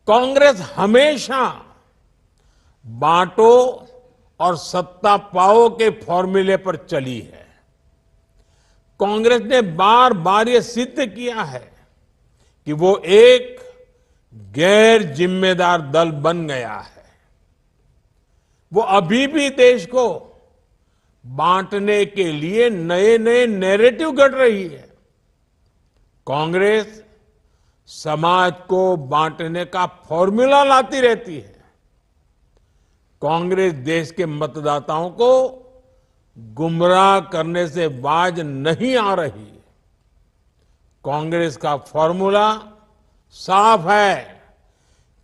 कांग्रेस हमेशा बांटो और सत्ता पाओ के फॉर्मूले पर चली है। कांग्रेस ने बार बार ये सिद्ध किया है कि वो एक गैर जिम्मेदार दल बन गया है। वो अभी भी देश को बांटने के लिए नए नए नैरेटिव गढ़ रही है। कांग्रेस समाज को बांटने का फॉर्मूला लाती रहती है। कांग्रेस देश के मतदाताओं को गुमराह करने से बाज नहीं आ रही। कांग्रेस का फॉर्मूला साफ है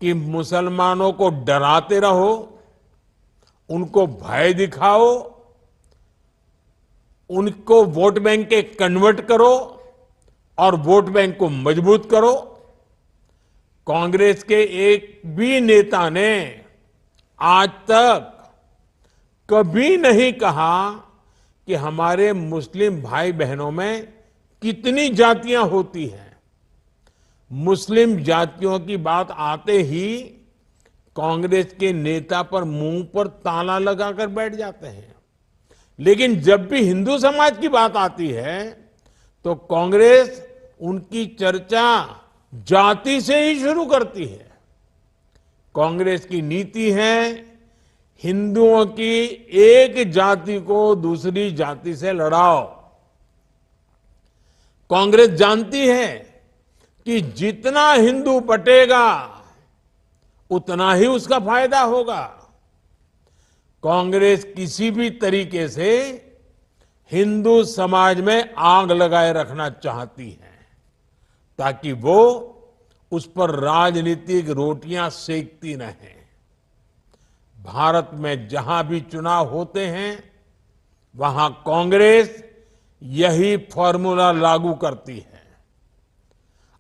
कि मुसलमानों को डराते रहो, उनको भय दिखाओ, उनको वोट बैंक के कन्वर्ट करो और वोट बैंक को मजबूत करो। कांग्रेस के एक भी नेता ने आज तक कभी नहीं कहा कि हमारे मुस्लिम भाई बहनों में कितनी जातियां होती हैं। मुस्लिम जातियों की बात आते ही कांग्रेस के नेता पर मुंह पर ताला लगाकर बैठ जाते हैं। लेकिन जब भी हिंदू समाज की बात आती है तो कांग्रेस उनकी चर्चा जाति से ही शुरू करती है। कांग्रेस की नीति है हिंदुओं की एक जाति को दूसरी जाति से लड़ाओ। कांग्रेस जानती है कि जितना हिंदू बटेगा उतना ही उसका फायदा होगा। कांग्रेस किसी भी तरीके से हिंदू समाज में आग लगाए रखना चाहती है ताकि वो उस पर राजनीतिक रोटियां सेकती रहें। भारत में जहां भी चुनाव होते हैं वहां कांग्रेस यही फॉर्मूला लागू करती है।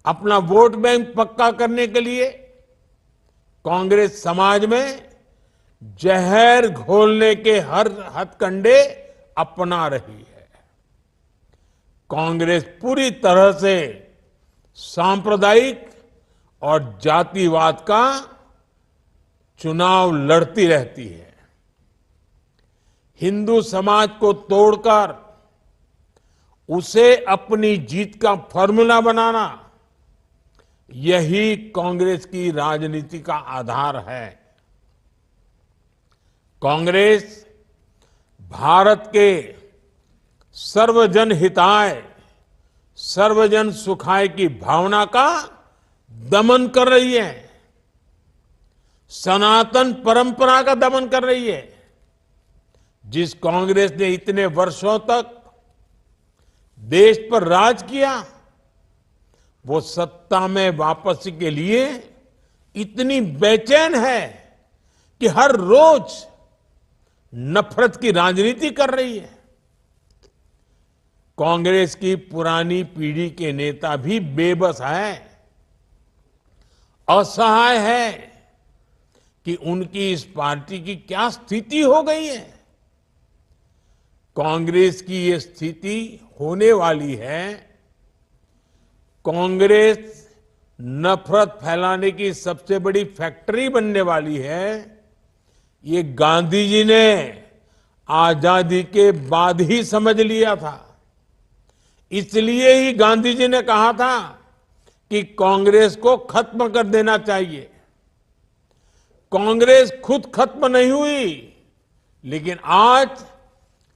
अपना वोट बैंक पक्का करने के लिए कांग्रेस समाज में जहर घोलने के हर हथकंडे अपना रही है। कांग्रेस पूरी तरह से सांप्रदायिक और जातिवाद का चुनाव लड़ती रहती है। हिंदू समाज को तोड़कर उसे अपनी जीत का फॉर्मूला बनाना, यही कांग्रेस की राजनीति का आधार है। कांग्रेस भारत के सर्वजन हिताय, सर्वजन सुखाय की भावना का दमन कर रही है। सनातन परंपरा का दमन कर रही है। जिस कांग्रेस ने इतने वर्षों तक देश पर राज किया, वो सत्ता में वापसी के लिए इतनी बेचैन है कि हर रोज नफरत की राजनीति कर रही है। कांग्रेस की पुरानी पीढ़ी के नेता भी बेबस है, असहाय है कि उनकी इस पार्टी की क्या स्थिति हो गई है। कांग्रेस की ये स्थिति होने वाली है। कांग्रेस नफरत फैलाने की सबसे बड़ी फैक्ट्री बनने वाली है। ये गांधी जी ने आजादी के बाद ही समझ लिया था। इसलिए ही गांधी जी ने कहा था कि कांग्रेस को खत्म कर देना चाहिए। कांग्रेस खुद खत्म नहीं हुई, लेकिन आज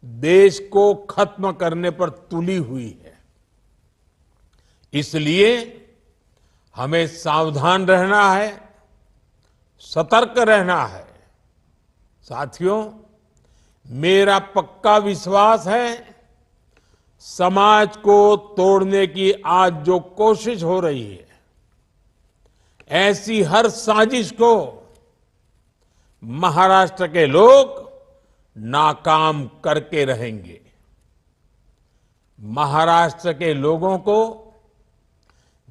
देश को खत्म करने पर तुली हुई है। इसलिए हमें सावधान रहना है, सतर्क रहना है। साथियों, मेरा पक्का विश्वास है समाज को तोड़ने की आज जो कोशिश हो रही है, ऐसी हर साजिश को महाराष्ट्र के लोग नाकाम करके रहेंगे। महाराष्ट्र के लोगों को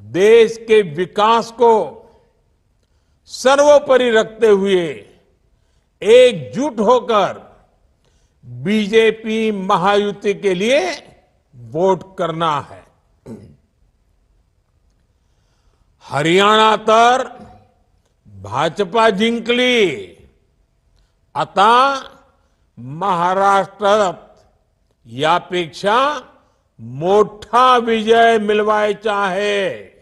देश के विकास को सर्वोपरि रखते हुए एकजुट होकर बीजेपी महायुति के लिए वोट करना है। हरियाणा तर भाजपा जिंकली. आता महाराष्ट्रात यापेक्षा मोठा विजय मिळवायचा आहे.